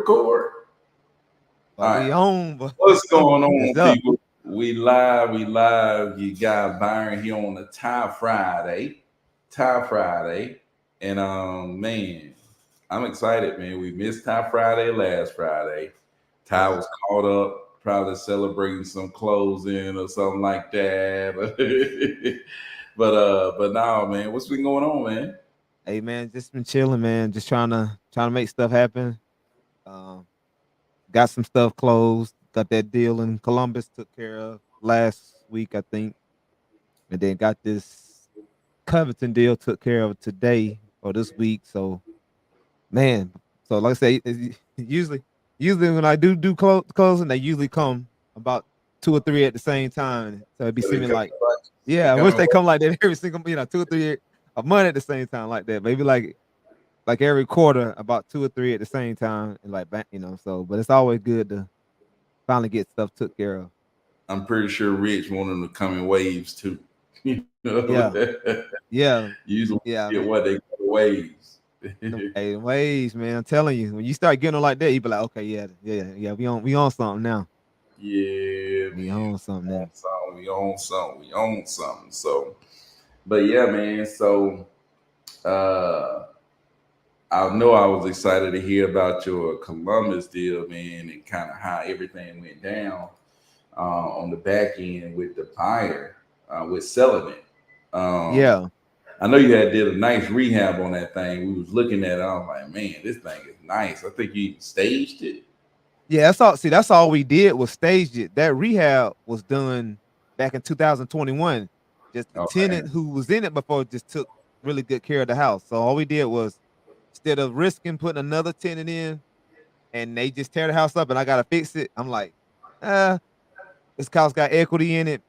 record? But we on, but What's going it's on, up. people? We live, we live. You got Byron here on the Tie Friday, and man, I'm excited, man. We missed Tie Friday last Friday. Ty Yeah. was caught up, probably celebrating some closing or something like that. but now, man, what's been going on, man? Hey man, just been chilling, man. Just trying to make stuff happen. Um, got some stuff closed. Got that deal in Columbus took care of last week, I think, and then got this Covington deal took care of today or this week. So man, so like I say, usually when I do closing, they usually come about two or three at the same time. So it'd be They seeming coming, like, they yeah, I wish coming. they come like that every single, two or three a month at the same time like that. Maybe like every quarter, about two or three at the same time, and So, but it's always good to finally get stuff took care of. I'm pretty sure Rich wanted them to come in waves too. You know, Yeah, yeah, usually yeah, get man. what they call waves. Hey, the ways, man. I'm telling you, when you start getting them like that, you be like, okay, yeah, yeah, yeah. We on something now. Yeah, We man. on something now. We own something. So, but yeah, man. So, uh, I know I was excited to hear about your Columbus deal, man, and kind of how everything went down on the back end with the buyer, with selling it. Um, Yeah, I know you had did a nice rehab on that thing. We was looking at it. I was like, man, this thing is nice. I think you staged it. yeah. That's all. See, that's all we did was staged it. That rehab was done back in 2021. Just the Okay. tenant who was in it before just took really good care of the house. So all we did was, instead of risking putting another tenant in, and they just tear the house up and I gotta fix it. I'm like, uh, this house got equity in it.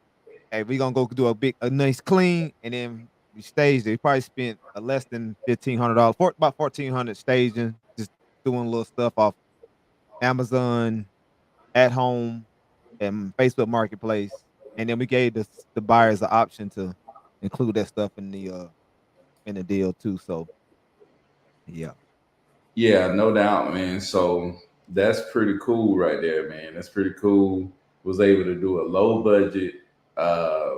Hey, we gonna go do a nice clean, and then we staged it. We probably spent less than $1,500 for about 1,400 staging, just doing little stuff off Amazon, at home, and Facebook Marketplace. And then we gave the buyers the option to include that stuff in the deal too. So yeah. Yeah, no doubt, man. So that's pretty cool right there, man. That's pretty cool. Was able to do a low budget uh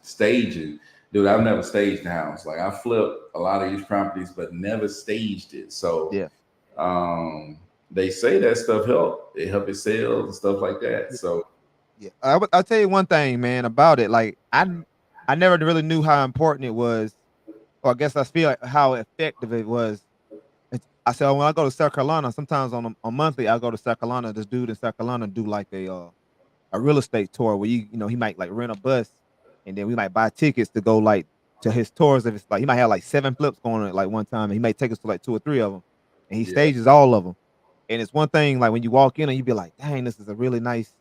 staging. Dude, I've never staged a house. Like I flipped a lot of these properties, but never staged it. So Yeah. um they say that stuff help. It help it sell and stuff like that. So Yeah, I'll tell you one thing, man, about it. Like I never really knew how important it was, or I guess I feel like how effective it was. I said when I go to South Carolina, sometimes on monthly I go to South Carolina. This dude in South Carolina do like a real estate tour where he might like rent a bus, and then we might buy tickets to go like to his tours. If it's like he might have like seven flips going on at like one time, and he might take us to like two or three of them, and he yeah. stages all of them. And it's one thing like when you walk in and you be like, dang, this is a really nice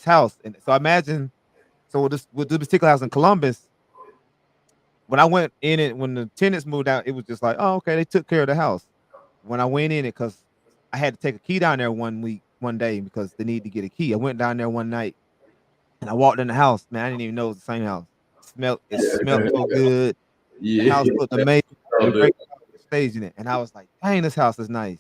house. And so I imagine, so with this particular house in Columbus, when I went in it, when the tenants moved out, it was just like, oh, okay, they took care of the house. When I went in it, because I had to take a key down there one day because they need to get a key. I went down there one night and I walked in the house. Man, I didn't even know it was the same house. It smelled so good. The Yeah. house looked amazing. Did a So great job of staging it. And I was like, dang, this house is nice.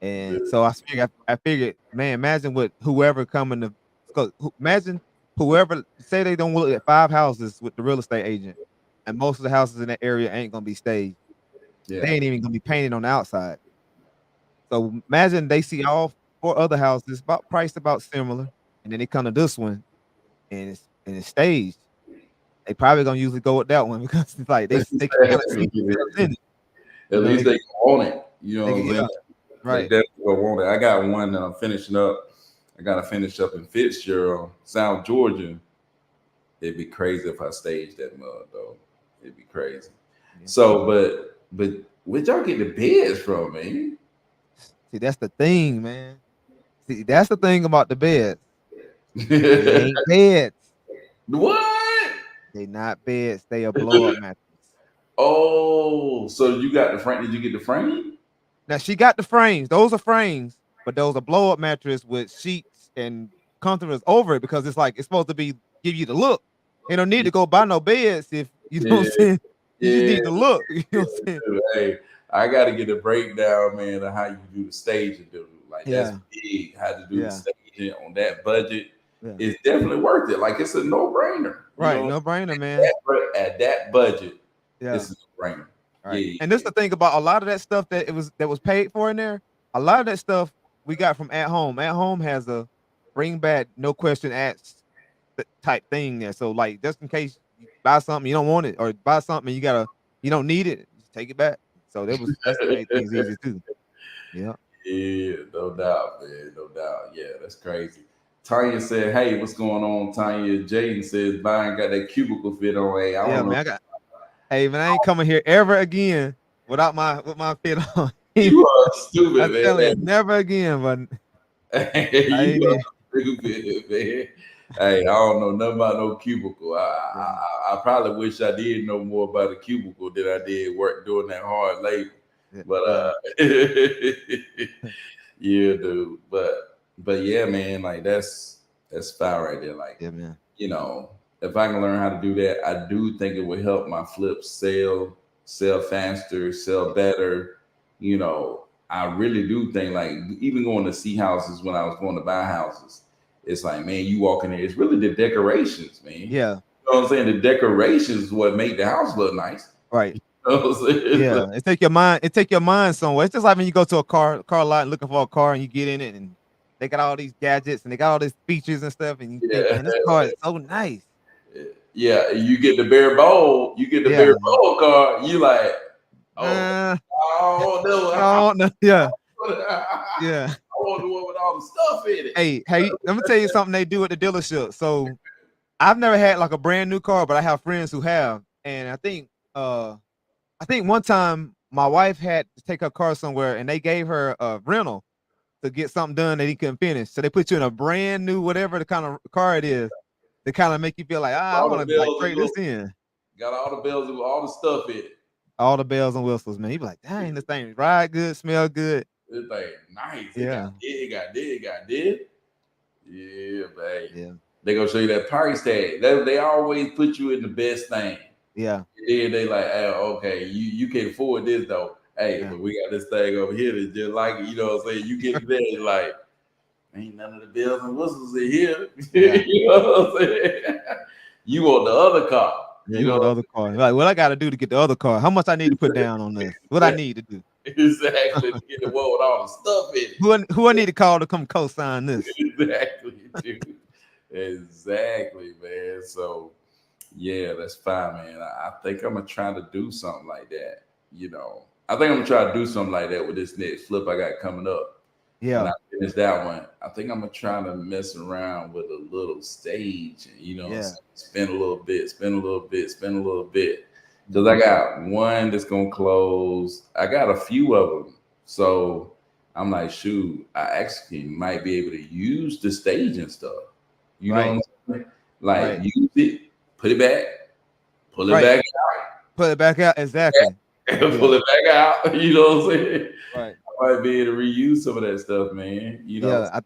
And so I figured, man, imagine what whoever coming to, imagine whoever say they don't look at five houses with the real estate agent, and most of the houses in that area ain't gonna be staged. They yeah. ain't even gonna be painted on the outside. So imagine they see all four other houses about priced about similar, and then they come to this one and it's staged. They probably gonna usually go with that one because it's like they can kind of see themselves in it. At You know, least they want it. You know they what can, I'm saying? yeah, They right. definitely gonna want it. I got one that I'm finishing up. I gotta finish up in Fitzgerald, South Georgia. It'd be crazy if I staged that mud though. It'd be crazy. Yeah. So, but where'd y'all get the beds from, man? See, that's the thing, man. See, that's the thing about the beds. They ain't beds. What? They not beds. They a blow up mattress. Oh, so you got the frame? Did you get the frame? Now she got the frames. Those are frames, but those are blow up mattress with sheets and comforters over it because it's like it's supposed to be give you the look. You don't need to go buy no beds if you know what I'm Yeah, saying. You just yeah. need the look. You know what I'm saying. Hey, I got to get a breakdown, man, of how you do the staging, dude. Like that's Yeah, big. How to do the yeah, staging on that budget yeah. is definitely worth it. Like it's a no brainer. You Right, know, no brainer, man. at that budget, Yeah. it's a no brainer. Right. Yeah, And this the thing about a lot of that stuff that was paid for in there. A lot of that stuff we got from at home. At home has a bring back no question asked type thing there. So like just in case you buy something you don't want it or buy something you don't need it, just take it back. So that's made things easy too. Yeah. yeah, no doubt, man, no doubt. Yeah, that's crazy. Tanya said, "Hey, what's going on?" Tanya Jaden says, "Buying got that cubicle fit on." Hey, I Yeah, don't know. man. Hey man, I ain't coming here ever again without my with my fit on. You are I'm stupid, telling you, man. never again, but I You ain't are even, stupid, man. Hey, I don't know nothing about no cubicle. yeah, I probably wish I did know more about a cubicle than I did work doing that hard labor. yeah, But yeah, yeah, dude. But yeah, man, like that's fire right there. Like, yeah, man. you know, if I can learn how to do that, I do think it would help my flips sell faster, sell better. You know, I really do think like even going to see houses when I was going to buy houses, it's like, man, you walk in there, it's really the decorations, man. You Yeah, know what I'm saying? The decorations is what make the house look nice. right. You know what I'm saying? Yeah, it take your mind somewhere. It's just like when you go to a car lot looking for a car and you get in it and they got all these gadgets and they got all these features and stuff and you think, Yeah. man, this car is so nice. Yeah, you get the bare bowl, you get the Yeah. bare bowl car, you like, oh, Uh, oh no, no, no, yeah, I yeah. want the one with all the stuff in it. Hey, let me tell you something they do at the dealership. So I've never had like a brand new car, but I have friends who have. And I think one time my wife had to take her car somewhere and they gave her a rental to get something done that he couldn't finish. So they put you in a brand new whatever the kind of car it is to kind of make you feel like, I All want the to like bells and trade this whistles, in. got all the bells and all the stuff in it. All the bells and whistles, man. He be like, dang, this thing ride good, smell good. This thing nice. It got Yeah, this, it got this, it got this. Yeah, man. yeah, They gonna show you that price tag. They always put you in the best thing. yeah, Then they like, oh, okay, you can afford this though. Hey, yeah, but we got this thing over here that's just like it. You know what I'm saying? You get to that, it's like, ain't none of the bells and whistles in here. yeah. You know what I'm saying? You want the other car. Yeah, You you want the know other car. Like, what I gotta do to get the other car? How much I need to put down on this? What I need to do? exactly to get the one with all the stuff in it. Who I need to call to come co-sign this? Exactly, dude. Exactly, man. So yeah, that's fine, man. I think I'm gonna try to do something like that. You know, I think I'm gonna try to do something like that with this next flip I got coming up. When I Yeah, finish that one, I think I'm gonna try to mess around with a little stage and yeah, spin a little bit, spin a little bit, spin a little bit. Because mhm, I got one that's gonna close. I got a few of them, so I'm like, shoot, I actually might be able to use the stage and stuff. You know what right, I'm saying? Like right, use it, put it back, pull it right. back, Put it back out. Exactly. pull Yeah, it back out. You know what I'm saying? right. I might be able to reuse some of that stuff, man. You know. Yeah,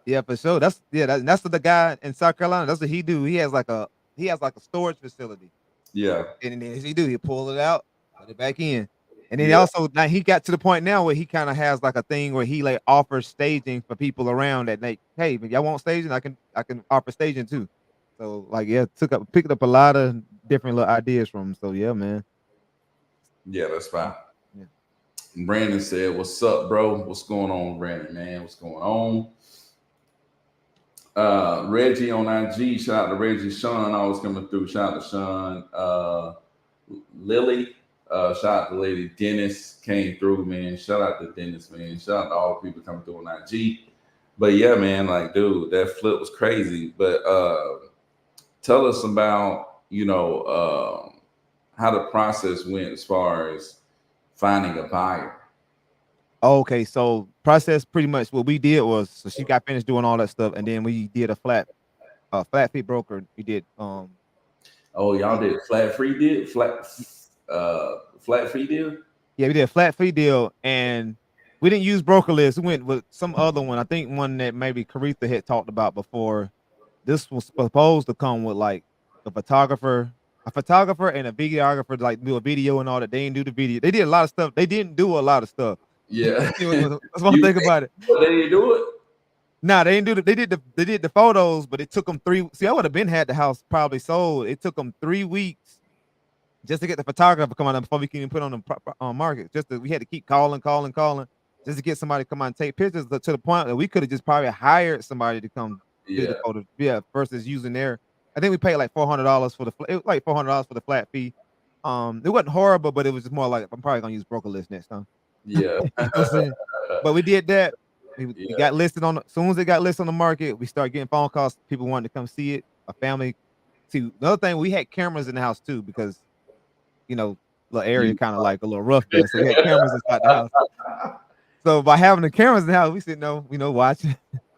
yeah, for sure. That's what the guy in South Carolina. That's what he do. He has like a storage facility, Yeah, and then he do he pull it out, put it back in, and then yeah, also now he got to the point now where he kind of has like a thing where he like offers staging for people around that like, hey, if y'all want staging, I can offer staging too. So like yeah, picked up a lot of different little ideas from him. So yeah, man. yeah. That's fine. Yeah. Brandon said, "What's up, bro? What's going on, Brandon? Man, what's going on?" Reggie on IG. Shout out to Reggie. Sean always coming through. Shout out to Sean. Lily. Shout out to Lady Dennis came through, man. Shout out to Dennis, man. Shout out to all the people coming through on IG. But yeah, man, like, dude, that flip was crazy. But tell us about, how the process went as far as finding a buyer. Okay, so process pretty much what we did was so she got finished doing all that stuff, and then we did a flat fee broker. We did Oh, y'all we did flat fee deal? yeah, we did a flat fee deal, and we didn't use broker list. We went with some other one. I think one that maybe Caritha had talked about before. This was supposed to come with like a photographer. a photographer and a videographer to like do a video and all that. They didn't do the video. They did a lot of stuff. They didn't do a lot of stuff. Yeah. That's one thing about it. They didn't do it. Nah, they didn't do they did the photos, but it took them 3. See, I would have been had the house probably sold. It took them 3 weeks just to get the photographer to come out before we can even put on the market. We had to keep calling, just to get somebody to come out and take pictures to the point that we could have just probably hired somebody to come do the photo. Yeah, versus using their. I think we paid like $400 for it was like $400 for the flat fee. It wasn't horrible, but it was just more like I'm probably gonna use broker list next time. Yeah. You know what I'm saying? But we did that. We got listed on as soon as it got listed on the market, we started getting phone calls. People wanted to come see it. A family. See, another thing, we had cameras in the house too because the area kind of like a little rough there, so we had cameras inside the house. So by having the cameras in the house, we sitting there,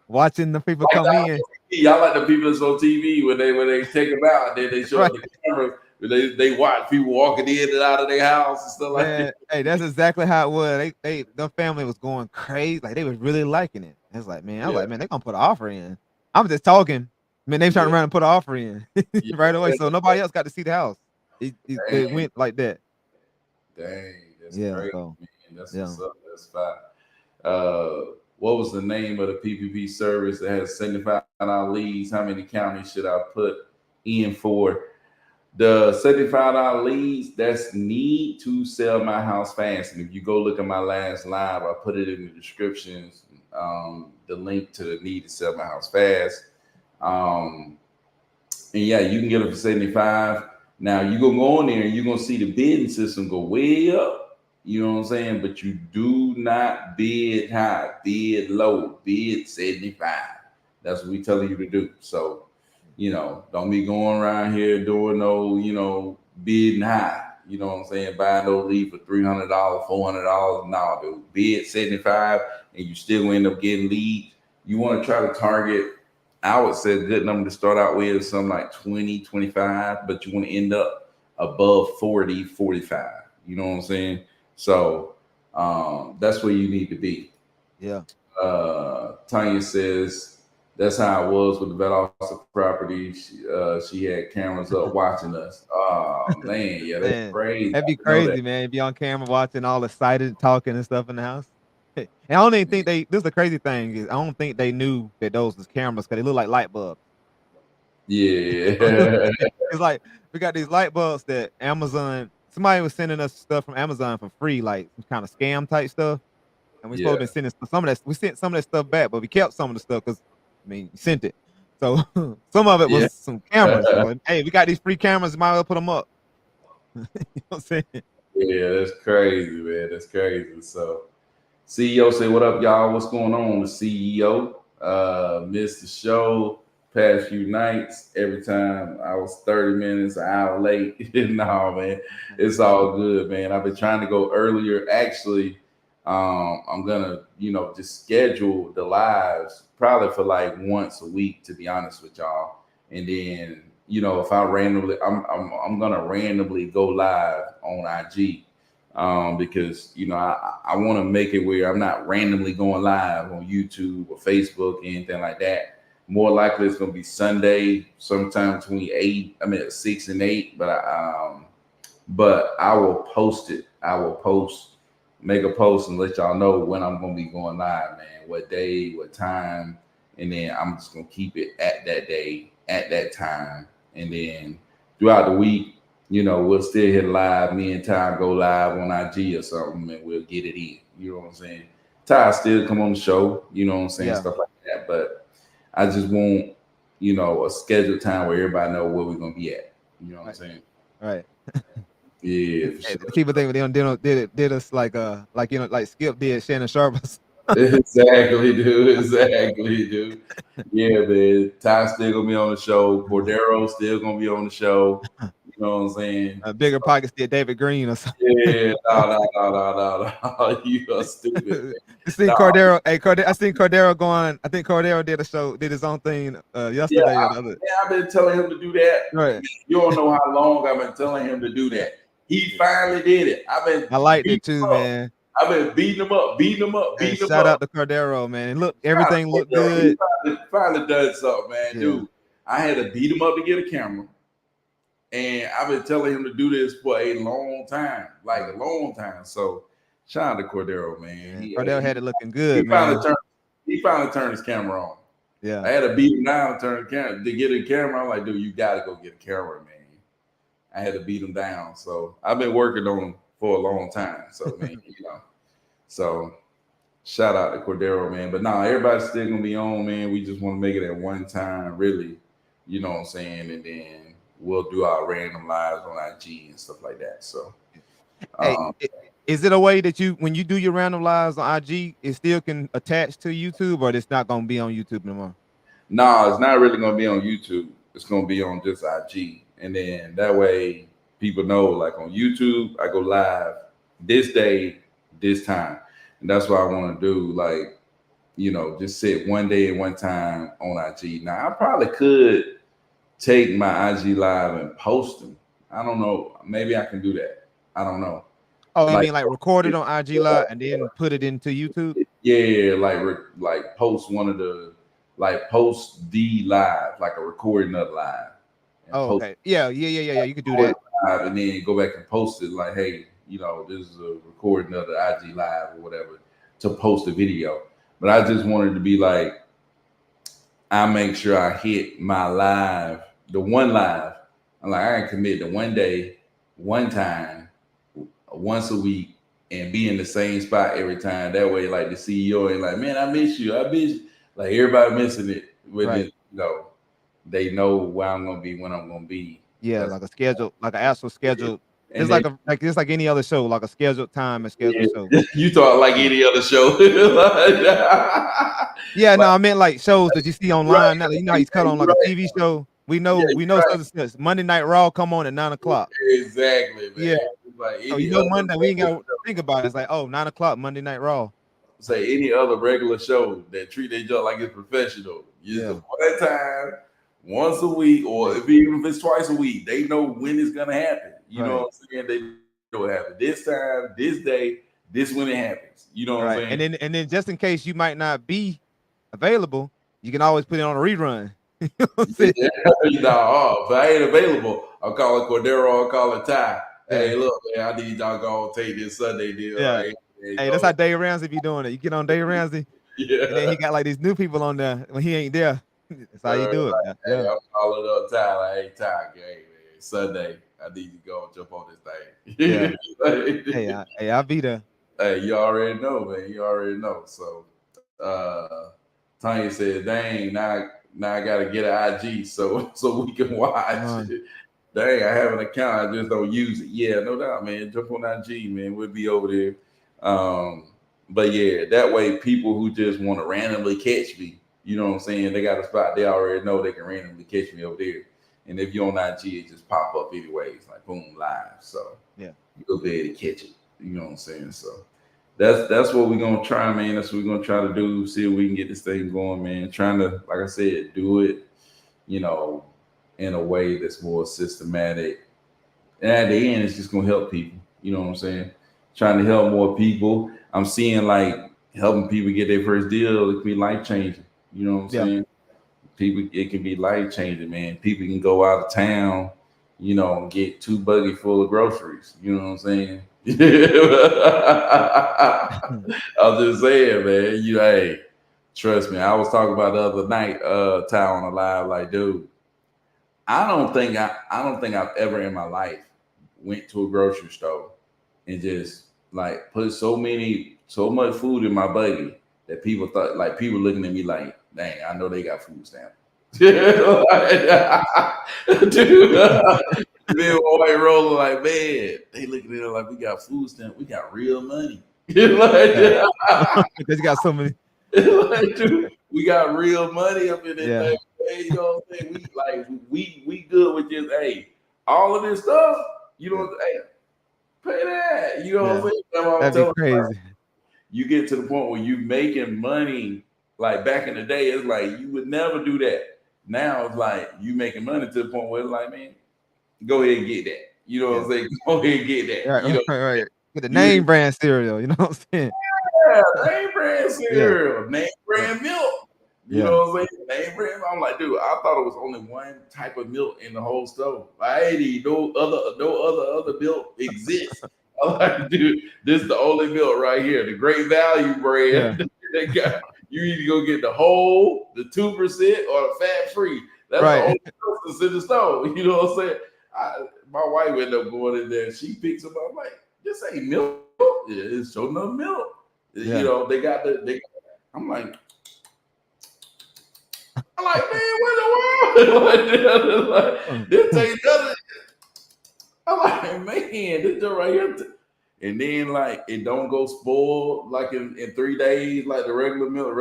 watching the people come in. Y'all like the people that's on TV when they take them out, and then they show the cameras. They watch people walking in and out of their house and stuff like that. Hey, that's exactly how it was. The family was going crazy. Like they was really liking it. I was like, man, they're gonna put an offer in. I'm just talking. Man, they turned around and put an offer in right away. So nobody else got to see the house. It went like that. Dang, that's crazy, so, man. That's what's up. That's fine. What was the name of the PPP service that has $75 leads? How many counties should I put in for? The $75 leads, that's need to sell my house fast. And if you go look at my last live, I put it in the descriptions, the link to the need to sell my house fast. And yeah, you can get it for 75. Now you're gonna go on there and you're gonna see the bidding system go way up. You know what I'm saying? But you do not bid high, bid low, bid 75. That's what we telling you to do. So, don't be going around here doing no, bidding high. You know what I'm saying? Buying no lead for $300, $400. No, dude. Bid 75 and you still gonna end up getting leads. You want to try to target, I would say a good number to start out with is something like 20, 25, but you want to end up above 40, 45. You know what I'm saying? So that's where you need to be. Yeah. Tanya says, that's how it was with the vet officer property. She had cameras up watching us. Oh man, yeah, that's crazy. That'd be crazy, man. Be on camera watching all excited, talking and stuff in the house. And I don't even think this is the crazy thing is I don't think they knew that those was cameras because they look like light bulbs. Yeah. It's like we got these light bulbs that Amazon. Somebody was sending us stuff from Amazon for free, like some kind of scam type stuff. And we supposed to be sending some of that. We sent some of that stuff back, but we kept some of the stuff because you sent it. So some of it was some cameras. So, hey, we got these free cameras. Might as well put them up. You know what I'm saying? Yeah, that's crazy, man. That's crazy. So CEO say, what up, y'all? What's going on? The CEO missed the show past few nights. Every time I was 30 minutes, an hour late. No, man, it's all good, man. I've been trying to go earlier. Actually, I'm gonna, just schedule the lives probably for like once a week, to be honest with y'all. And then, if I randomly, I'm gonna randomly go live on IG. Because I want to make it where I'm not randomly going live on YouTube or Facebook or anything like that. More likely it's going to be Sunday, sometime between 6 and 8. But I will post it. I will make a post and let y'all know when I'm going to be going live, man. What day, what time, and then I'm just going to keep it at that day, at that time, and then throughout the week. We'll still hit live. Me and Ty go live on IG or something, and we'll get it in. You know what I'm saying? Ty still come on the show. You know what I'm saying? Stuff like that. But I just want, a scheduled time where everybody know where we're gonna be at. You know what I'm saying? Right. Yeah. Sure. People think they did us like Skip did Shannon Sharp. Exactly, dude. Yeah, man. Ty still gonna be on the show. Cordero still gonna be on the show. You know what I'm saying? Bigger Pockets did David Green or something. Yeah, no. You are stupid. I seen Cordero. Hey, I seen Cordero going. I think Cordero did his own thing yesterday. I've been telling him to do that. Right. You don't know how long I've been telling him to do that. He finally did it. I liked it too, man. I've been beating him up. Shout out to Cordero, man. And look, everything looked good. He finally done something, man. Yeah. Dude, I had to beat him up to get a camera. And I've been telling him to do this for a long time, like a long time. So shout out to Cordero, man. Man, He Cordell had it looking good, he finally man. turned he finally turned his camera on. Yeah. I had to beat him down to turn the camera to get a camera. I'm like, dude, you gotta go get a camera, man. I had to beat him down. So I've been working on him for a long time. So man, So shout out to Cordero, man. But nah, everybody's still gonna be on, man. We just want to make it at one time, really. You know what I'm saying? And then we'll do our random lives on IG and stuff like that. So Hey, um is it a way that you, when you do your random lives on IG, it still can attach to YouTube, or it's not gonna be on YouTube no more? nah, it's not really gonna be on YouTube. It's gonna be on just IG. And then that way people know, like on YouTube, I go live this day, this time. And that's what I want to do. Like, just sit one day and one time on IG. Now I probably could take my IG live and post them. I don't know. Maybe I can do that. I don't know. Oh, you Like, mean like record it on IG Live and then put it into YouTube? yeah, like post one of the like post the live, like a recording of live, and Oh, post okay. Yeah. You could do recording that. live, and then go back and post it. Like, hey, this is a recording of the IG live or whatever to post a video. But I just wanted to be like, I make sure I hit my live, the one live. I'm like, I can commit to one day, one time, once a week, and be in the same spot every time. That way, like the CEO ain't like, man, I miss you. I miss you. Like everybody missing it with Right. it, they know where I'm gonna be when I'm gonna be. Yeah, That's like a schedule, like an actual schedule. and It's then it's like any other show, like a scheduled time and scheduled show. yeah, you talk like Yeah. any other show. Yeah, like, no, I meant like shows that you see right, online. Now, you know how he's cut on like a right. TV show. We Yeah, know, you're right. such and such. Monday Night Raw come on at 9 o'clock. Exactly, man. Yeah. It's like So any other Monday, we ain't gotta think about it. It's like, oh, 9 o'clock, Monday Night Raw. say any other regular show that treat their job like it's professional. Just Yeah. one time, once a week, or Yeah. even if it's twice a week, they know when it's gonna happen. You know Right. what I'm saying? They know it happen this time, this day, this when it happens. You know what I'm Right. saying? And then just in case you might not be available, you can always put it on a rerun. You know what I'm saying? Yeah, if I ain't available, I'll call it Cordero, I'll call it Ty. Yeah. Hey, look, man, I need y'all to go take this Sunday deal. Yeah. Hey, Hey, that's how Dave Ramsey be doing it. You get on Dave Ramsey, and then yeah. he got like these new people on there when he ain't there. That's how you do it. Like, hey, Yeah. I'm calling up Ty. Like, hey, Ty, hey, man, Sunday, I need you to go and jump on this Yeah. thing. I'll be there. Hey, you already know, man. You already know. So, Tanya said, "Dang, now I gotta get an IG so we can watch." Dang, I have an account, I just don't use it. Yeah, no doubt, man. Jump on IG, man. We'll be over there. But yeah, that way people who just want to randomly catch me, you know what I'm saying? They got a spot, they already know they can randomly catch me over there. And if you're on IG, it just pop up anyways, like boom, live. So Yeah. you'll be able to catch it. You know what I'm saying? So that's what we're gonna try, man. That's what we're gonna try to do. See if we can get this thing going, man. Trying to, like I said, do it, you know, in a way that's more systematic. And at the end, it's just gonna help people. You know what I'm saying? Trying to help more people. I'm seeing like helping people get their first deal. It can be life changing. You know what I'm Yeah. saying? People, it can be life changing, man. People can go out of town, and get 2 buggy full of groceries. You know what I'm saying? I'm just saying, man. Hey, trust me. I was talking about the other night, Ty on the live, like, dude, I don't think I've ever in my life went to a grocery store and just like put so much food in my buggy that people thought, like, people looking at me like, dang, I know they got food stamps. Dude, me and my white roller like, man, they looking at it like we got food stamp, we got real money. Yeah. Like, Because you got so many. like, dude, we got real money up in this Yeah. thing. Hey, you know what I'm saying? We good with just, hey, all of this stuff. You know, hey, pay that. You know what I'm Yeah. saying? That's what I'm That'd be telling you. crazy. You get to the point where you making money. Like back in the day, it's like you would never do that. Now it's like you making money to the point where it's like, man, go ahead and get that. You know what Yeah. I'm saying? Go ahead and get that. Right. Right. Get the You name brand cereal. You know what I'm saying? yeah, name brand Yeah. cereal, name Yeah. brand milk. You Yeah. know what I'm saying? name brand. I'm like, dude, I thought it was only one type of milk in the whole store. I ain't even no other milk exists. I'm like, dude, this is the only milk right here, the Great Value Yeah. brand. They got you either go get the whole, the 2%, or the fat free. That's the Right. only milk that's in the store. You know what I'm saying? My wife ended up going in there. She picks them up. I'm like, this ain't milk. Yeah, it's showing up milk. You Yeah. know, they got the. I'm like, man, what in the world? like, this ain't nothing. I'm like, man, this just right here. And then like it don't go spoiled like in 3 days, like the regular milk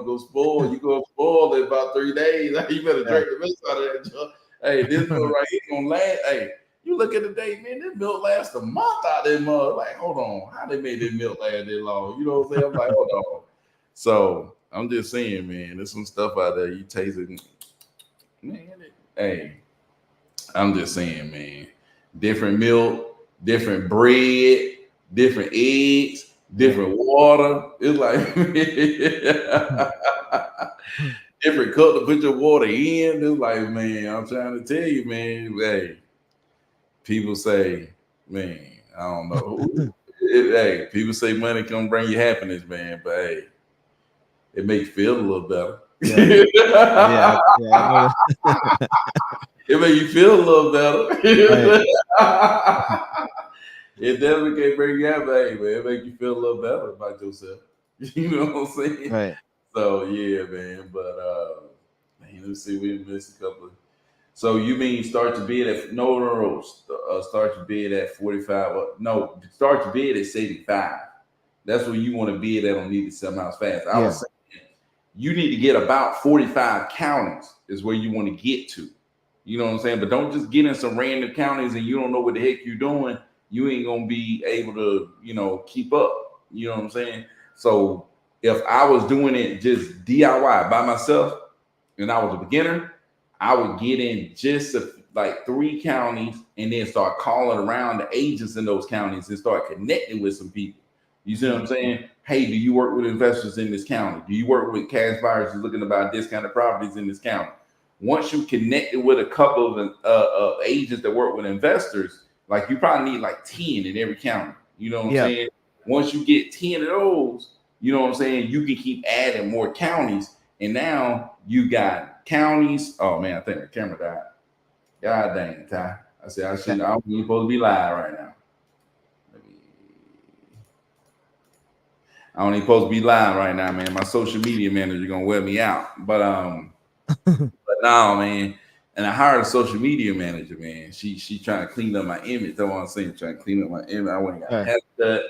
goes spoiled. You go spoiled in about 3 days. You better Yeah. drink the milk out of that junk. Hey, this milk right here gonna last. Hey, you look at the date, man, this milk lasts a month out there, mother. Like, hold on, how they made this milk last that long? You know what I'm saying? I'm like, hold on. So I'm just saying, man, there's some stuff out there you taste it. Man, hey, I'm just saying, man. Different milk, different bread, different eggs, Yeah. different water. It's like different cup to put your water in. It's like, man, I'm trying to tell you, man. Hey, people say, man, I don't know. Hey, people say money can bring you happiness, man, but hey, it makes you feel a little better. Yeah. Yeah. Yeah. I know It make you feel a little better. that. It definitely can bring you happy, hey, man. It make you feel a little better about yourself. You know what I'm saying? Right. So yeah, man. But man, let's see, we missed a couple. So you mean start to bid at no, start to bid at 45? No, start to bid at 75. That's what you want to bid at on Need to Sell House Fast. I was Yeah. saying you need to get about 45 counties is where you want to get to. You know what I'm saying? But don't just get in some random counties and you don't know what the heck you're doing. You ain't gonna be able to, keep up. You know what I'm saying? So if I was doing it just DIY by myself and I was a beginner, I would get in just like 3 counties and then start calling around the agents in those counties and start connecting with some people. You see what I'm saying? Hey, do you work with investors in this county? Do you work with cash buyers who's looking to buy discounted properties in this county? Once you connected with a couple of agents that work with investors, like you probably need like 10 in every county. You know what I'm Yeah. saying? Once you get 10 of those, you know what I'm saying? You can keep adding more counties. And now you got counties. Oh man, I think the camera died. God dang it, Ty. I said I Yeah. shouldn't. I'm supposed to be live right now. I don't even supposed to be live right now, man. My social media manager gonna wear me out. But no, man. And I hired a social media manager, man. She trying to clean up my image. That's what I'm saying. Trying to clean up my image. I went and got a Right. haircut,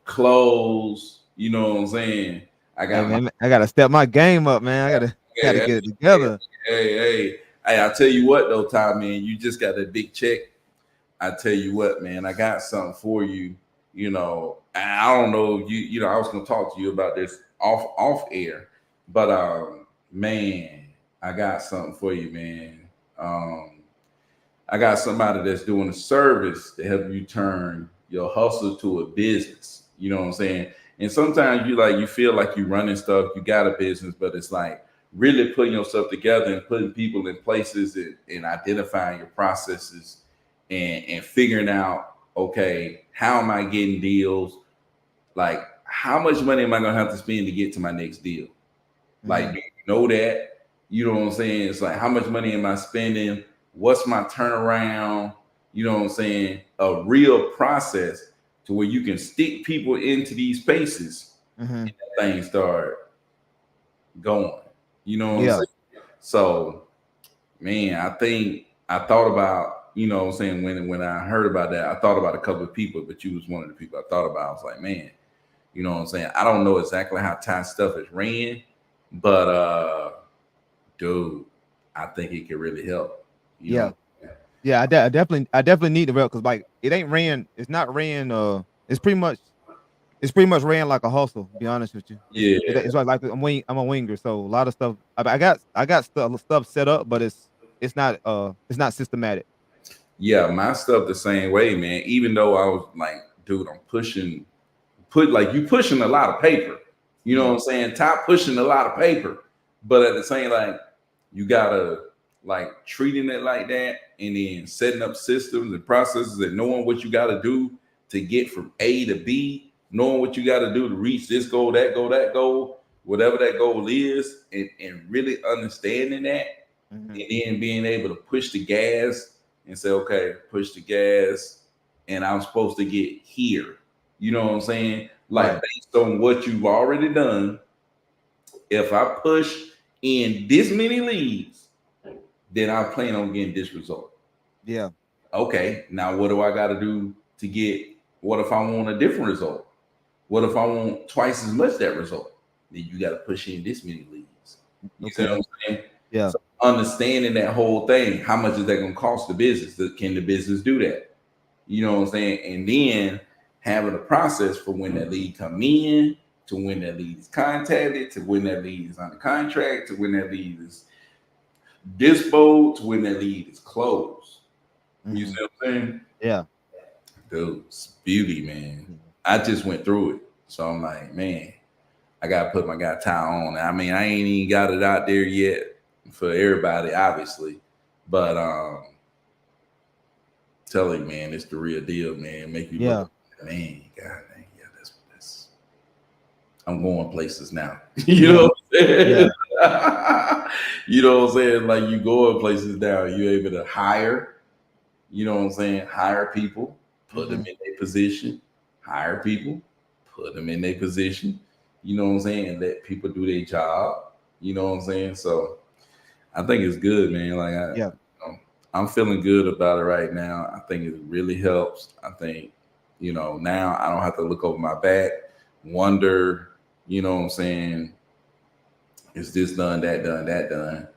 clothes. You know what I'm saying? I Hey got my man, I gotta step my game up, man. I gotta hey, get it hey, together. hey. I tell you what though, Ty, man, you just got that big check. I tell you what, man, I got something for you. And I don't know if I was gonna talk to you about this off air, but man, I got something for you, man. Um, I got somebody that's doing a service to help you turn your hustle to a business. You know what I'm saying? And sometimes you feel like you running stuff, you got a business, but it's like really putting yourself together and putting people in places and identifying your processes and figuring out, okay, how am I getting deals? Like, how much money am I gonna have to spend to get to my next deal? Like, Mhm. do you know that? You know what I'm saying? It's like, how much money am I spending? What's my turnaround? You know what I'm saying? A real process to where you can stick people into these spaces Mhm. and that thing start going. You know what I'm Yeah. saying? So, man, I think I thought about, you know what I'm saying, when I heard about that, I thought about a couple of people, but you was one of the people I thought about. I was like, man, you know what I'm saying? I don't know exactly how Thai stuff is ran, but dude, I think it could really help. You Yeah. know, Yeah. I definitely need the rep because like it ain't ran. It's not ran. It's pretty much ran like a hustle. To be honest with you, it's yeah, like I'm a winger, so a lot of stuff. I got stuff set up, but it's not systematic. yeah, my stuff the same way, man. Even though I was like, dude, I'm you pushing a lot of paper. You know what Mhm. I'm saying? Top pushing a lot of paper, but at the same like you gotta like treating it like that, and then setting up systems and processes and knowing what you gotta do to get from A to B, knowing what you gotta do to reach this goal, that goal, whatever that goal is, and really understanding that, Mm-hmm. and then being able to push the gas and say, okay, push the gas, and I'm supposed to get here. You know what I'm saying? Like Right. based on what you've already done, if I push in this many leads, then I plan on getting this result. Yeah. Okay, now what do I got to do to get? What if I want a different result? What if I want twice as much that result? Then you got to push in this many leads. You see what Okay. I'm saying? Yeah. So understanding that whole thing, how much is that going to cost the business? Can the business do that? You know what I'm saying? And then having a process for when that lead come in, to when that lead is contacted, to when that lead is under contract, to when that lead is disposed, to when that lead is closed. You see Mm-hmm. what I'm saying? Yeah. Dude, it's beauty, man. Yeah. I just went through it. So I'm like, man, I gotta put my guy tie on. I mean, I ain't even got it out there yet for everybody, obviously. But tell him, man, it's the real deal, man. Make you Yeah. look, man, God dang, yeah, that's I'm going places now. You Yeah. know what I'm Yeah. saying? You know what I'm saying? Like you going places now, you're able to hire, you know what I'm saying? Hire people, put them Mm-hmm. in their position, hire people, put them in their position, you know what I'm saying? And let people do their job, you know what I'm saying? So I think it's good, man. Like Yeah. I'm feeling good about it right now. I think it really helps. I think, now I don't have to look over my back, wonder, you know what I'm saying? Is this done, that done, that done?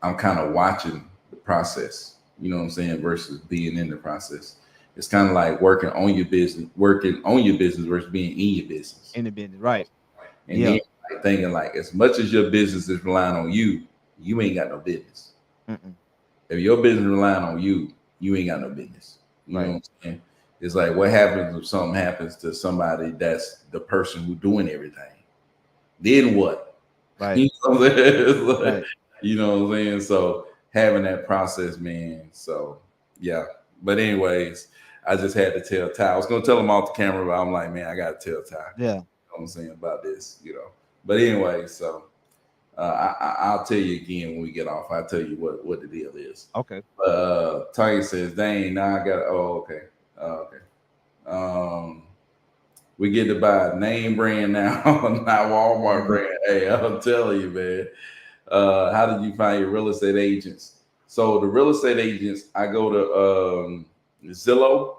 I'm kind of watching the process, you know what I'm saying, versus being in the process. It's kind of like working on your business versus being in your business. Independent. Right. And Yeah. then like thinking like as much as your business is relying on you, you ain't got no business. Mm-mm. If your business relying on you, you ain't got no business. You know Right. what I'm saying? It's like what happens if something happens to somebody that's the person who doing everything? Then what? Right. You know what I'm saying? It's like, Right. you know what I'm saying? So having that process, man. So yeah. But anyways, I just had to tell Ty. I was gonna tell him off the camera, but I'm like, man, I gotta tell Ty. You know Yeah. what I'm saying about this. But anyway, so I'll tell you again when we get off. I'll tell you what the deal is. Okay. Tony says, dang, now I got okay. Okay. Um we get to buy a name brand now, not Walmart Mm-hmm. brand. Hey, I'm telling you, man. How did you find your real estate agents? So the real estate agents, I go to Zillow,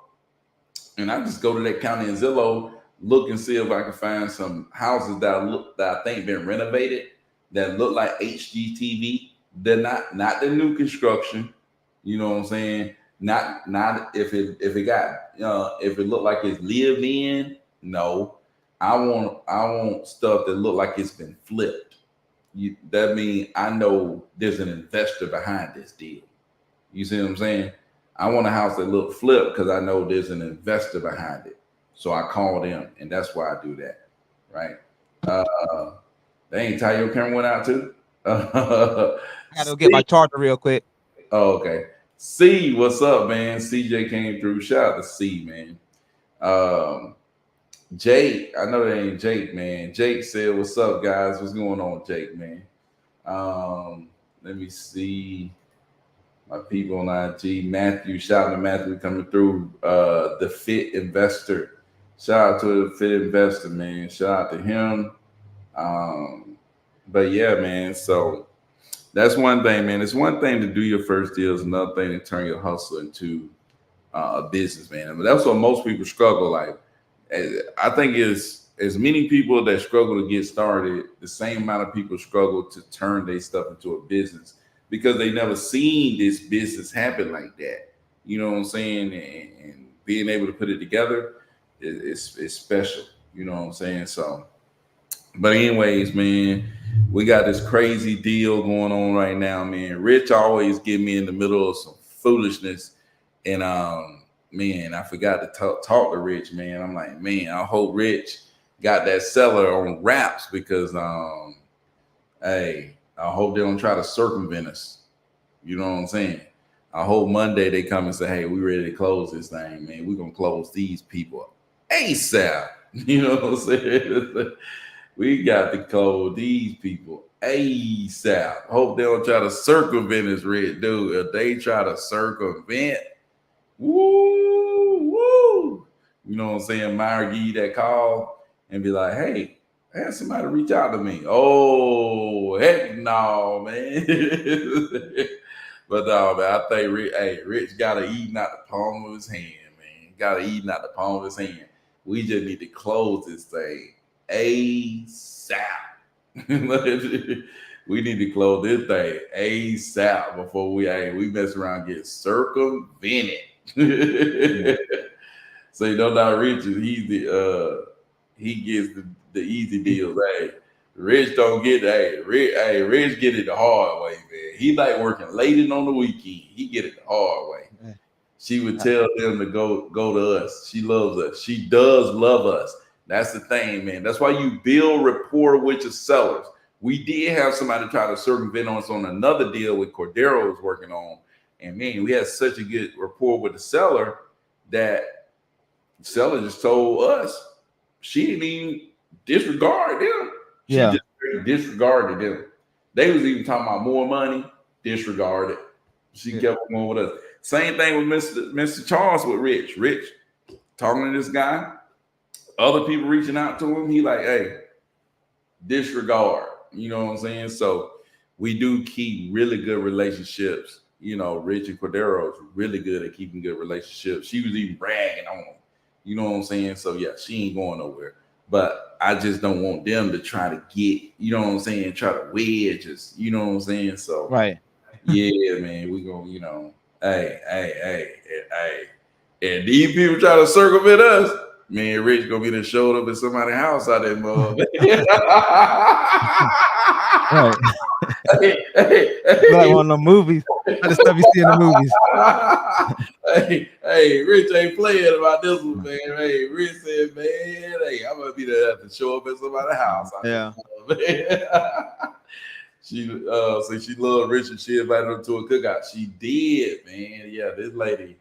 and I just go to that county in Zillow, look and see if I can find some houses that I think been renovated that look like HGTV. They're not the new construction. You know what I'm saying? Not if it got if it looked like it's lived in. No, I want stuff that look like it's been flipped. That means I know there's an investor behind this deal. You see what I'm saying? I want a house that look flipped because I know there's an investor behind it. So I call them, and that's why I do that. Right? Uh, they ain't tell your camera went out too. I gotta go get my C, charger real quick. oh, okay. C, what's up, man? CJ came through. Shout out to C, man. Um, Jake, I know that ain't Jake, man. Jake said, "What's up, guys? What's going on, Jake, man?" Let me see my people on IG. Matthew, shout out to Matthew coming through. The Fit Investor. Shout out to the Fit Investor, man. Shout out to him. Um, but yeah, man. So that's one thing, man. It's one thing to do your first deal. It's another thing to turn your hustle into a business, man. I mean, that's what most people struggle. Like, I think is as many people that struggle to get started, the same amount of people struggle to turn their stuff into a business because they never seen this business happen like that. You know what I'm saying? And being able to put it together is special. You know what I'm saying? So, but anyways, man, we got this crazy deal going on right now, man. Rich always get me in the middle of some foolishness, and man, I forgot to talk to Rich, man. I'm like, man, I hope Rich got that seller on wraps because hey, I hope they don't try to circumvent us. You know what I'm saying? I hope Monday they come and say, "Hey, we ready to close this thing, man. We're gonna close these people ASAP." You know what I'm saying? We got to close these people ASAP. Hope they don't try to circumvent this red dude. If they try to circumvent, woo, woo. You know what I'm saying? Meyer give you that call and be like, "Hey, I had somebody reach out to me." Oh, heck no, man. But no, man, I think Rich got to eat out the palm of his hand, man. Got to eat out the palm of his hand. We just need to close this thing ASAP. We need to close this thing ASAP before we mess around and get circumvented. So you know now Rich is he gets the easy deals. Hey, Rich don't get Rich get it the hard way, man. He like working late and on the weekend. He get it the hard way. She would tell them to go to us. She loves us. She does love us. That's the thing, man. That's why you build rapport with your sellers. We did have somebody try to circumvent us on another deal with Cordero was working on. And man, we had such a good rapport with the seller that the seller just told us she didn't even disregard them. She just disregarded them. They was even talking about more money, disregarded. She kept going with us. Same thing with Mr. Charles with Rich. Rich talking to this guy, other people reaching out to him. He like, hey, disregard. You know what I'm saying? So we do keep really good relationships. You know, Rich and Cordero is really good at keeping good relationships. She was even bragging on him. You know what I'm saying? So yeah, she ain't going nowhere. But I just don't want them to try to get, you know what I'm saying, try to wedge us. You know what I'm saying? So right. Yeah, man, we gonna, you know, hey. And these people try to circumvent us. Man, Rich gonna be the showed up at somebody's house out there, mother. Right. Like one of the movies. The stuff you see in the movies. Hey, Rich ain't playing about this one, man. Hey, Rich said, man, hey, I'm gonna be there to show up at somebody's house. Yeah. She so she loved Rich and she invited her to a cookout. She did, man. Yeah, this lady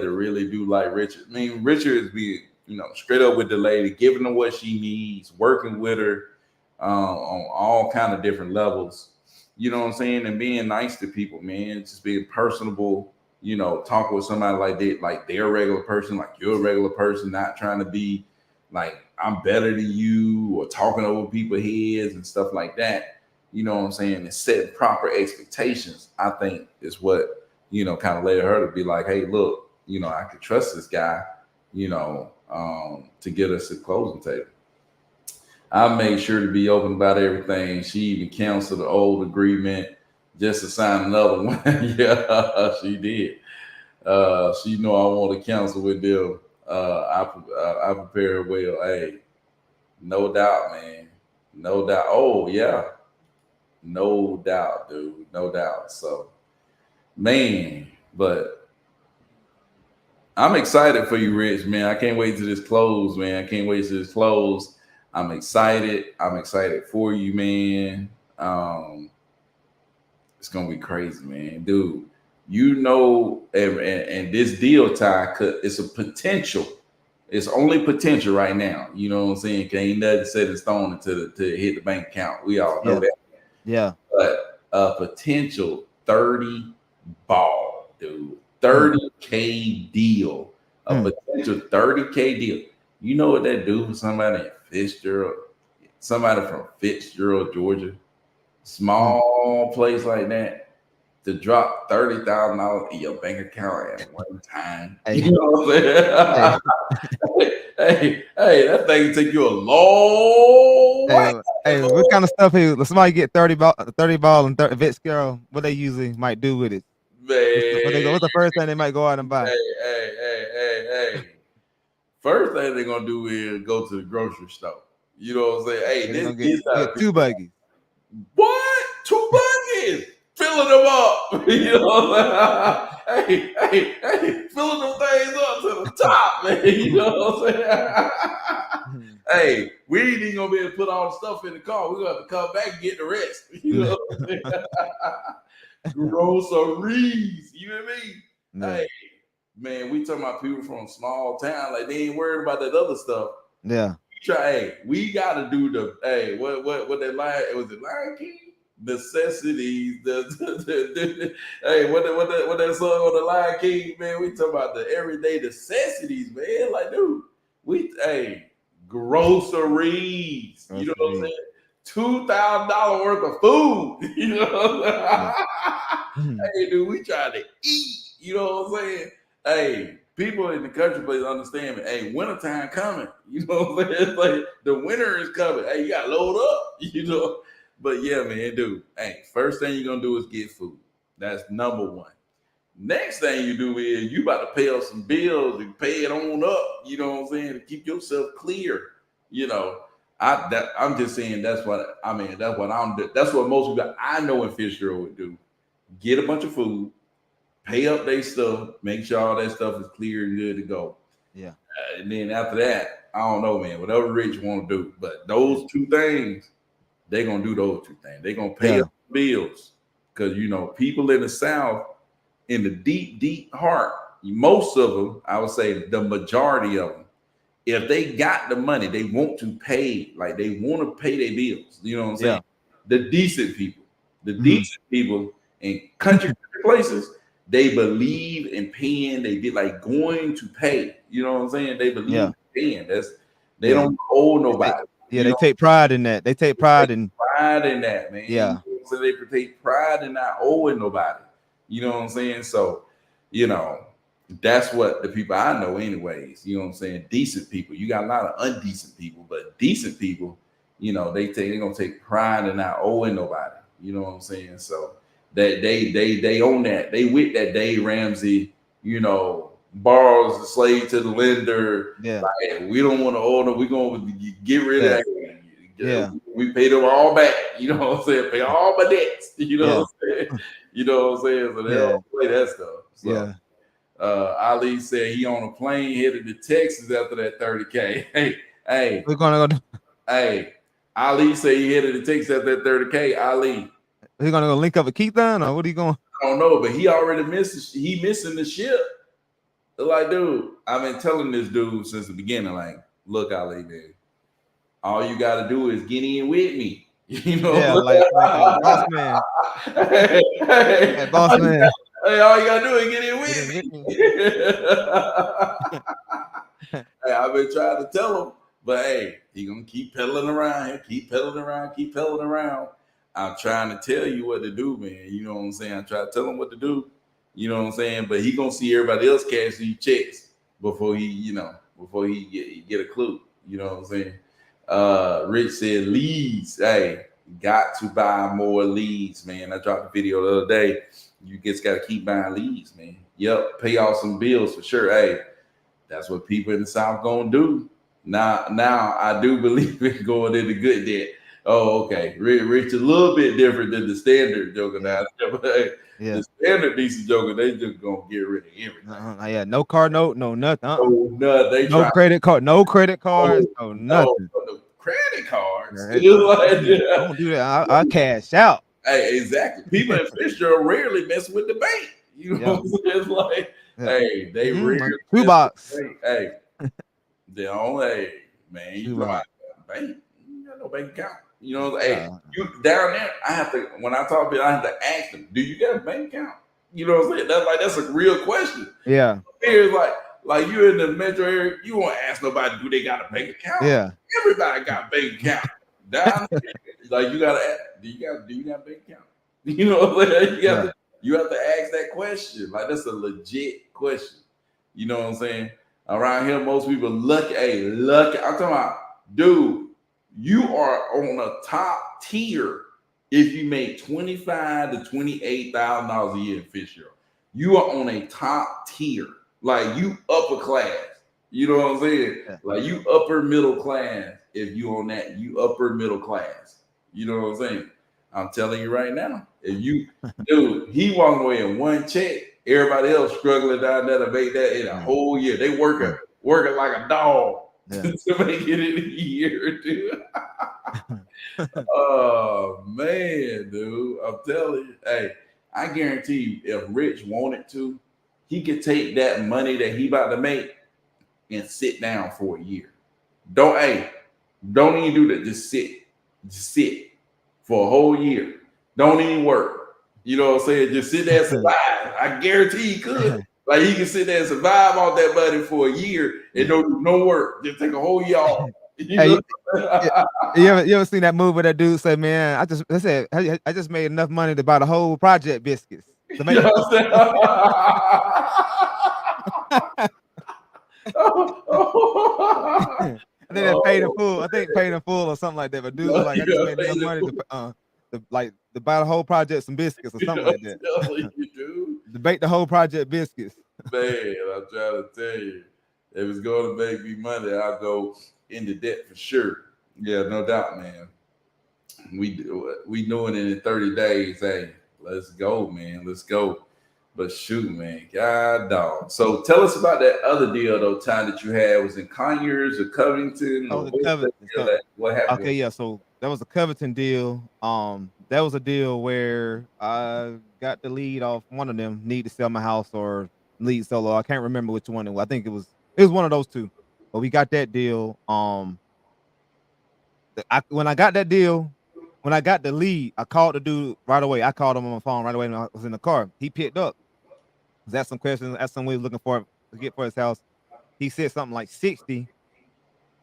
really do like Richard. I mean, Richard is being, you know, straight up with the lady, giving her what she needs, working with her on all kind of different levels. You know what I'm saying? And being nice to people, man. Just being personable, you know, talking with somebody like they're a regular person, like you're a regular person, not trying to be like I'm better than you or talking over people's heads and stuff like that. You know what I'm saying? And setting proper expectations, I think, is what, you know, kind of led her to be like, hey, look, you know, I could trust this guy, you know, to get us to the closing table. I made sure to be open about everything. She even canceled the old agreement just to sign another one. Yeah, she did. She know I want to cancel with them. I prepared well. Hey, no doubt, man. No doubt. Oh, yeah. No doubt, dude. No doubt. So, man, but I'm excited for you, Rich, man. I can't wait to this close, man. I can't wait to this close. I'm excited. I'm excited for you, man. It's gonna be crazy, man, dude. You know, and this deal, Ty, it's a potential. It's only potential right now. You know what I'm saying? Ain't nothing set in stone until to hit the bank account. We all know that. Yeah. But a potential 30 ball, dude. 30K deal. A potential 30K deal. You know what that do for somebody in Fitzgerald? Somebody from Fitzgerald, Georgia. Small place like that. To drop $30,000 in your bank account at one time. Hey. You know what I'm saying? Hey, that thing take you a long way. Hey, what kind of stuff? Hey, somebody get 30 ball and 30 Fitzgerald. What they usually might do with it? Man, What's the first thing they might go out and buy? Hey. First thing they're gonna do is go to the grocery store. You know what I'm saying? Hey, this get 2 buggies. What? 2 buggies? Filling them up. You know what I'm saying? Hey, filling them things up to the top, man. You know what I'm saying? Hey, we ain't even gonna be able to put all the stuff in the car. We're gonna have to come back and get the rest. You know what I'm saying? Groceries. You know what I mean? Yeah. Hey, man, we talking about people from small town, like they ain't worried about that other stuff. Yeah. Hey, we gotta do the what that line was it Lion King? Necessities, hey, what that song on the Lion King, man? We talking about the everyday necessities, man. Like, dude, groceries. You know what I'm saying? $2,000 worth of food. You know, Yeah. hey, dude, we trying to eat. You know what I'm saying? Hey, people in the country place understand me. Hey, wintertime coming. You know what I'm saying? It's like the winter is coming. Hey, you gotta load up. You know. But yeah, man, dude. Hey, first thing you're gonna do is get food. That's number one. Next thing you do is you about to pay us some bills and pay it on up. You know what I'm saying? To keep yourself clear. You know, I'm just saying that's what I mean. That's what I'm. That's what most people I know in Fitzgerald would do. Get a bunch of food, pay up their stuff, make sure all that stuff is clear and good to go. Yeah. And then after that, I don't know, man. Whatever Rich want to do, but those two things, they're gonna do those two things. They're gonna pay Yeah. up bills because people in the South, in the deep, deep heart, most of them, I would say the majority of them, if they got the money, they want to pay, like they want to pay their bills. You know what I'm saying? Yeah. The decent people, the Mhm. decent people in country places, they believe in paying. They be like going to pay. You know what I'm saying? They believe Yeah. in paying. They Yeah. don't owe They take, nobody. yeah, You they know, take pride in that. They take they pride take in pride in that, man. yeah. So they take pride in not owing nobody. You know what I'm saying? So, you know, that's what the people I know, anyways. You know what I'm saying? Decent people. You got a lot of undecent people, but decent people, they gonna take pride in not owing nobody. You know what I'm saying? So they own that. They with that Dave Ramsey, borrows the slave to the lender. Yeah. Like, we don't want to owe them. We're gonna get rid of Yeah. that. Yeah. We pay them all back. You know what I'm saying? Pay all my debts. You know Yeah. what I'm saying? You know what I'm saying? So they Yeah. don't play that stuff. So Yeah. Ali said he on a plane headed to Texas after that 30K. Hey, We're gonna go. hey. Ali said he headed to Texas after that 30K. Ali, We're gonna go link up with Keith then, or what are you going? I don't know, but he already missing the ship. Like, dude, I've been telling this dude since the beginning, like, look, Ali, man, all you gotta do is get in with me. You Yeah, know, like boss man. hey, Hey, boss man. all you gotta do is get in Get with in with me. me. Hey, I've been trying to tell him, but hey, he gonna keep pedaling around, keep pedaling around, keep pedaling around. I'm trying to tell you what to do, man. You know what I'm saying? I try to tell him what to do. You know what I'm saying? But he gonna see everybody else cash these checks before he get a clue. You know what I'm saying? Rich said leads. Hey, got to buy more leads, man. I dropped a video the other day. You just gotta keep buying leads, man. Yep, pay off some bills for sure. Hey, that's what people in the South gonna do. Now I do believe in going into good debt. Oh, okay. Rich a little bit different than the standard joker now. Yeah. The standard decent joker, they just gonna get rid of everything. Yeah. No car note, no nothing. Oh no, they No try. credit card, no credit cards, Oh no no, nothing. the credit cards. Yeah, It's like, don't do that. I cash out. hey, exactly. People in Fitzgerald rarely mess with the bank. You know Yeah. what I'm saying? It's like, Yeah. hey, they rarely Like mess with shoebox. the bank. Hey, they don't. Hey, man, you know, Shoebox. bank. You got no bank account. You know, hey, Yeah. you down there. I have to when I talk to you, I have to ask them, do you got a bank account? You know what I'm saying? That's a real question. Yeah. Here's like you in the metro area, you won't ask nobody, do they got a bank account? Yeah. Everybody got a bank account. Down there, like you gotta ask, do you got a bank account? You know what I'm saying? Yeah. You have to ask that question. Like, that's a legit question. You know what I'm saying? Around here, most people lucky. Hey, lucky. I'm talking about, dude, you are on a top tier if you make $25,000 to $28,000 a year in Fitzgerald. You are on a top tier. Like, you upper class. You know what I'm saying? Yeah. Like, you upper middle class. If you on that, you upper middle class. You know what I'm saying? I'm telling you right now. If you, dude, he walking away in one check. Everybody else struggling down there to make that in a whole year. They working like a dog. Yeah. to make it in a year, dude. Oh man, dude. I'm telling you, hey, I guarantee you, if Rich wanted to, he could take that money that he about to make and sit down for a year. Don't even do that. Just sit for a whole year. Don't even work. You know what I'm saying? Just sit there and survive. I guarantee he could. Like he can sit there and survive off that money for a year and don't do no work. Just take a whole year off. You know? Hey, yeah, you ever seen that movie where that dude said, "Man, I said I just made enough money to buy the whole project biscuits to You make." know what I'm saying? I think that paid in full. I think paid in full or something like that. But dude was like, I just Yeah, made enough money to buy the whole project some biscuits or something I'm like that. telling you, dude. To bake the whole project biscuits. Man, I'm trying to tell you, if it's going to make me money, I'll go into debt for sure. Yeah, no doubt, man. We doing it in 30 days. Hey, let's go, man. Let's go. But shoot, man, God dog. So tell us about that other deal though, time that you had was in Conyers or Covington Oh, or the what's that Covington. deal that what happened Okay, with yeah. So that was a Covington deal. That was a deal where I got the lead off one of them, need to sell my house or lead solo. I can't remember which one it was. I think it was one of those two. But we got that deal. When I got that deal, when I got the lead, I called the dude right away. I called him on my phone right away when I was in the car. He picked up. Was asked some questions, asked some we was looking for to get for his house. He said something like 60.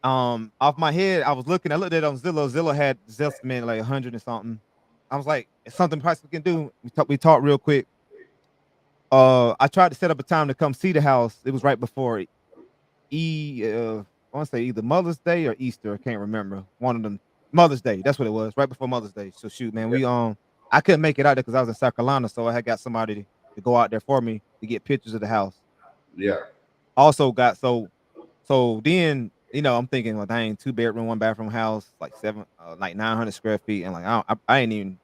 Off my head, I looked at it on Zillow. Zillow had Zestimate like 100 and something. I was like, it's something price we can do. We talked real quick. I tried to set up a time to come see the house. It was right before I want to say either Mother's Day or Easter. I can't remember. One of them. Mother's Day. That's what it was. Right before Mother's Day. So shoot, man, yeah, I couldn't make it out there because I was in South Carolina, so I had got somebody to go out there for me to get pictures of the house. yeah, Also got so then, I'm thinking, well, dang, 2 bedroom, 1 bathroom house, like like 900 square feet, and like I didn't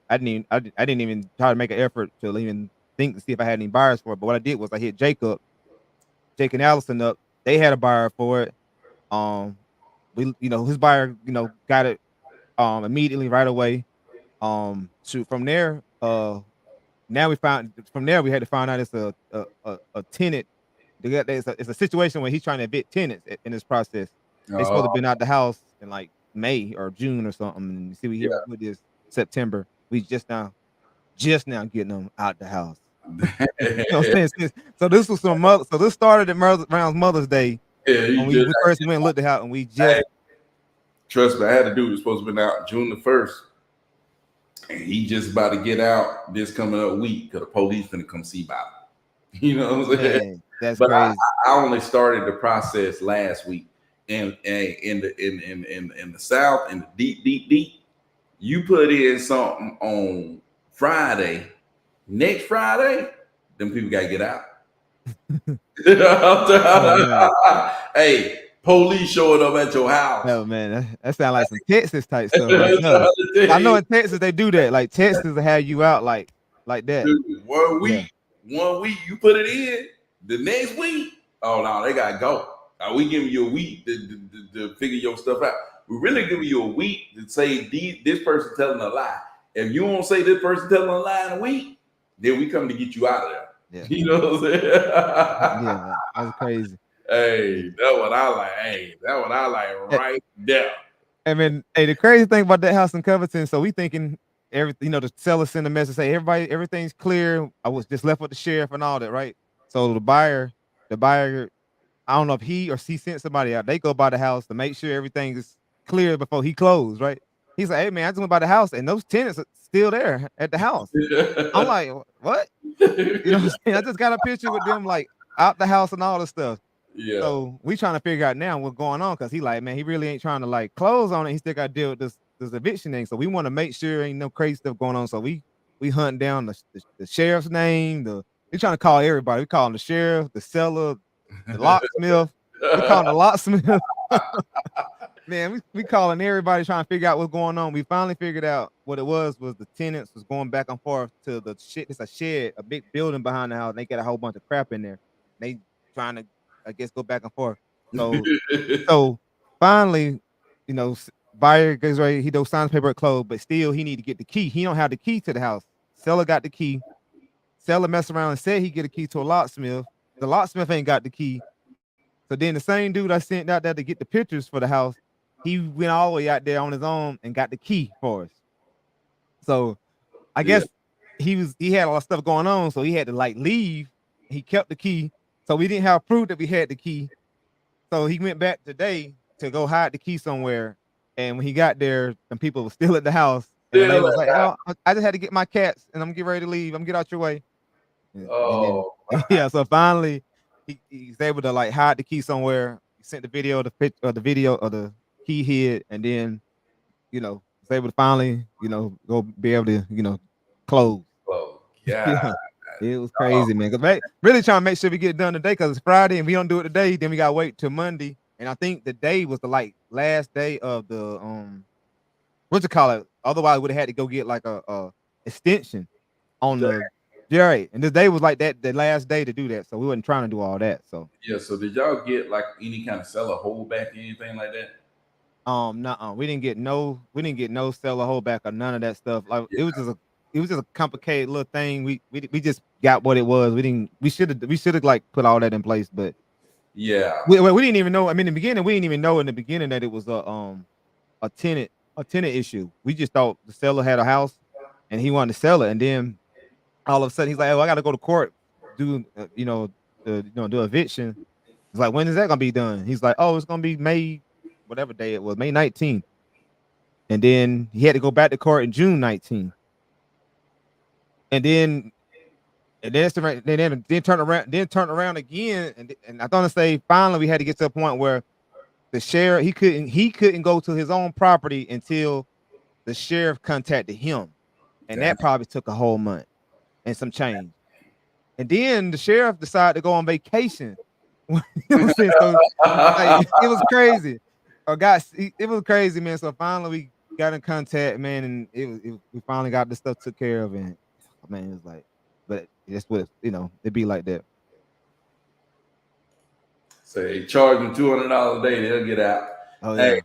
even try to make an effort to even think to see if I had any buyers for it. But what I did was I hit Jake and Allison up. They had a buyer for it. Um, his buyer, got it immediately right away. Shoot, from there, we had to find out it's a tenant. It's a situation where he's trying to evict tenants in this process. They supposed to oh been out the house in like May or June or something. And you see, we here yeah. with this September. We just now getting them out the house. You know what I'm saying? So this was so this started at around Mother's Day Yeah, when you we just first went and looked at the house, and we hey, just trust me, I had a dude who's supposed to be out June the 1st. And he just about to get out this coming up week because the police finna come see about it. You know what I'm saying? man, that's But crazy. I only started the process last week. And in the South, in the deep, you put in something on Friday, next Friday, them people gotta get out. Oh man. Hey, police showing up at your house. Oh man, that sounds like some Texas type stuff right I'm there. trying to I tell know you, in Texas they do that. Like Texas will have you out like that. dude, Yeah. one week you put it in, the next week, oh no, they gotta go. We giving you a week to figure your stuff out. We really giving you a week to say this person telling a lie. If you won't say this person telling a lie in a week, then we come to get you out of there. Yeah. You know what I'm saying? Yeah, that's crazy. Yeah. Hey, that's what I like. Hey, that's what I like Eh, right there. I mean, hey, the crazy thing about that house in Covington, so we thinking everything, the seller sent a message, say everything's clear. I was just left with the sheriff and all that, right? So the buyer, I don't know if he or she sent somebody out. They go by the house to make sure everything is clear before he closed, right? He's like, hey man, I just went by the house and those tenants are still there at the house. I'm like, what? You know what I'm saying? I just got a picture with them like out the house and all this stuff. Yeah. So we trying to figure out now what's going on because he like, man, he really ain't trying to like close on it. He still got to deal with this eviction thing. So we want to make sure ain't no crazy stuff going on. So we hunt down the sheriff's name. We trying to call everybody. We calling the sheriff, the seller, the locksmith. We calling the locksmith. Man, we calling everybody trying to figure out what's going on. We finally figured out what it was the tenants was going back and forth to the shit. It's a shed, a big building behind the house. And they got a whole bunch of crap in there. They trying to, I guess, go back and forth. So so finally, buyer goes ready. He does signs paperwork closed, but still he need to get the key. He don't have the key to the house. Seller got the key. Seller messed around and said he get a key to a locksmith. The locksmith ain't got the key. So then the same dude I sent out there to get the pictures for the house, he went all the way out there on his own and got the key for us. So I Yeah. guess he had a lot of stuff going on, so he had to like leave. He kept the key, so we didn't have proof that we had the key. So he went back today to go hide the key somewhere. And when he got there, and people were still at the house, and the lady Still was at like, the "Oh, I just had to get my cats, and I'm getting ready to leave. I'm get out your way." And then Oh, yeah, so finally he's able to like hide the key somewhere. He sent the video, the video of the key hid, and then was able to finally go be able to close. oh, yeah. Yeah, it was Oh, crazy, man. Cause really trying to make sure we get it done today, cause it's Friday, and we don't do it today, then we gotta wait till Monday. And I think the day was the like last day of the what you call it. Otherwise, would have had to go get like a extension on the- the right. And this day was like that the last day to do that, so we wasn't trying to do all that. So yeah. So did y'all get like any kind of seller holdback, anything like that? nuh-uh. We didn't get no seller holdback or none of that stuff. Like Yeah. it was just a complicated little thing. We just got what it was. We should have like put all that in place, but Yeah. we didn't even know. I mean, in the beginning, we didn't even know in the beginning that it was a tenant issue. We just thought the seller had a house and he wanted to sell it, and then all of a sudden he's like, "Oh, I got to go to court, do do eviction." It's like, when is that gonna be done? He's like, "Oh, it's gonna be May, whatever day it was, May 19th." And then he had to go back to court in June 19th. And then turn around again, and I thought to say finally we had to get to a point where the sheriff he couldn't go to his own property until the sheriff contacted him, and Damn. that probably took a whole month and some change. And then the sheriff decided to go on vacation. You know what I'm saying? So like it was crazy. It was crazy, man. So finally we got in contact, man, and we finally got this stuff took care of, and man, it was like, but that's what it'd be like that. Say charge them $200 a day, they'll get out. Oh Hey, yeah.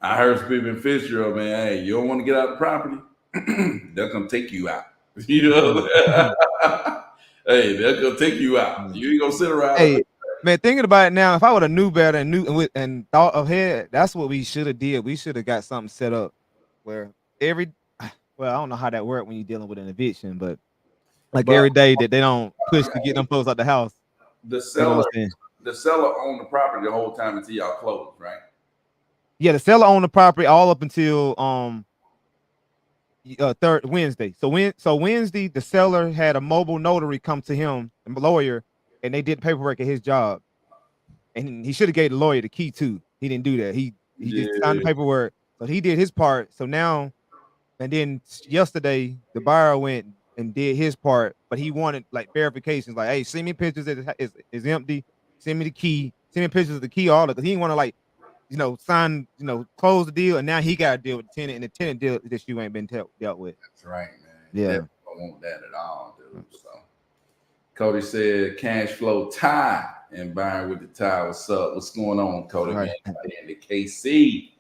I heard some people in Fitzgerald, man. Hey, you don't want to get out of the property? They'll come take you out. You know? Hey, they'll come take you out. You ain't gonna sit around. Hey, man, thinking about it now, if I would have knew better and thought ahead, that's what we should have did. We should have got something set up where every well, I don't know how that worked when you're dealing with an eviction, but like But every day that they don't push to get them folks out the house. the You know seller, what I'm saying? the seller owned the property the whole time until y'all closed, right? Yeah, the seller owned the property all up until third Wednesday. So Wednesday, the seller had a mobile notary come to him, a lawyer, and they did paperwork at his job. And he should have gave the lawyer the key too. He didn't do that. He just signed the Yeah, paperwork. So he did his part. So now, and then yesterday, the buyer went and did his part, but he wanted like verifications, like, "Hey, send me pictures that is empty. Send me the key. Send me pictures of the key order," because he didn't want to like sign, close the deal, and now he got to deal with the tenant, and the tenant deal issue ain't been dealt with. that's right, man. Yeah. Definitely don't want that at all, dude. So Cody said cash flow tie and buying with the tie. What's up? What's going on, Cody? All right. Man, in the KC.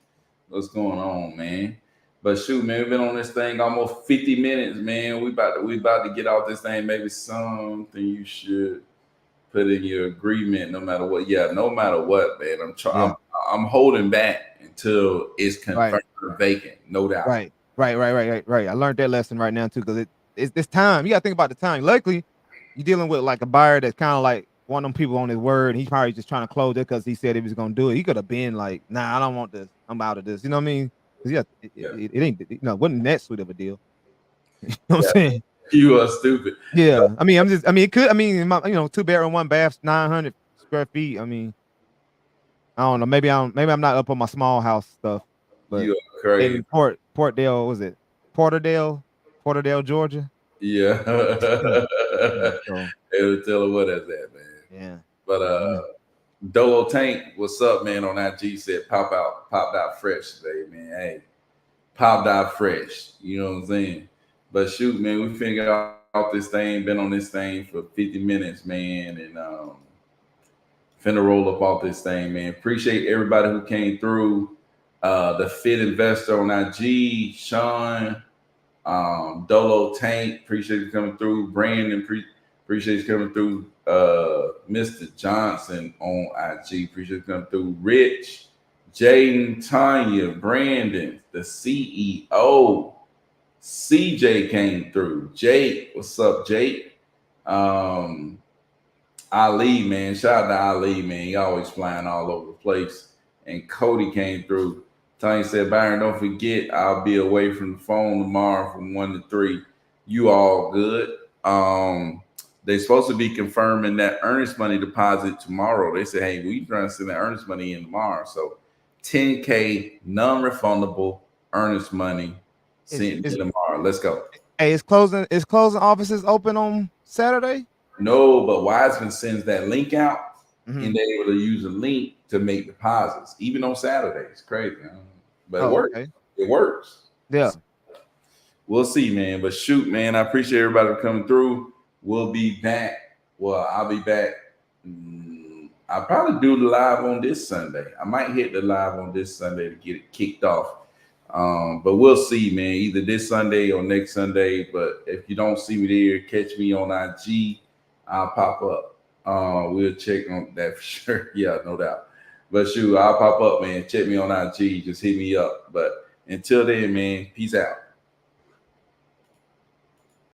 What's going on, man? But shoot, man, we've been on this thing almost 50 minutes, man. We about to get off this thing. Maybe something you should put in your agreement, no matter what. Yeah, no matter what, man. Yeah. I'm holding back until it's confirmed vacant, no doubt. Right. I learned that lesson right now too, because it's this time. You got to think about the time. Luckily, you're dealing with like a buyer that's kind of like one of them people on his word. He's probably just trying to close it because he said he was gonna do it. He could have been like, "Nah, I don't want this. I'm out of this." You know what I mean? Because it ain't wasn't that sweet of a deal. You know what I'm saying? You are stupid. Yeah. I mean, it could. I mean, 2-bedroom, 1 bath, 900 square feet. I mean, I don't know. Maybe I'm not up on my small house stuff, but You are crazy. in Portdale, was it Porterdale, Georgia? Yeah. Yeah, so It'll tell her what that's at, man. yeah. But Dolo Tank, what's up, man? On IG said popped out fresh today, man. Hey, popped out fresh. You know what I'm saying? But shoot, man, we figured out this thing, been on this thing for 50 minutes, man, and finna roll up off this thing, man. Appreciate everybody who came through. The Fit Investor on IG, Sean, Dolo Tank, appreciate you coming through. Brandon, appreciate you coming through. Mr. Johnson on IG, appreciate you coming through. Rich, Jaden, Tanya, Brandon, the CEO. CJ came through. Jake, what's up, Jake? Ali, man, shout out to Ali, man. He always flying all over the place. And Cody came through. Tony said, Byron, don't forget, I'll be away from the phone tomorrow from 1 to 3. You all good. They're supposed to be confirming that earnest money deposit tomorrow. They said, hey, we trying to send that earnest money in tomorrow. So 10K non-refundable earnest money sent in tomorrow. Let's go. Hey, is closing offices open on Saturday? No, but Wiseman sends that link out, and they're able to use a link to make deposits, even on Saturdays. Crazy, but it works. Okay. It works. Yeah. So we'll see, man. But shoot, man, I appreciate everybody for coming through. We'll be back. Well, I'll be back. I'll probably do the live on this Sunday. I might hit the live on this Sunday to get it kicked off. But we'll see, man, either this Sunday or next Sunday. But if you don't see me there, catch me on IG. I'll pop up. We'll check on that for sure. Yeah, no doubt. But shoot, I'll pop up, man. Check me on IG. Just hit me up. But until then, man, peace out.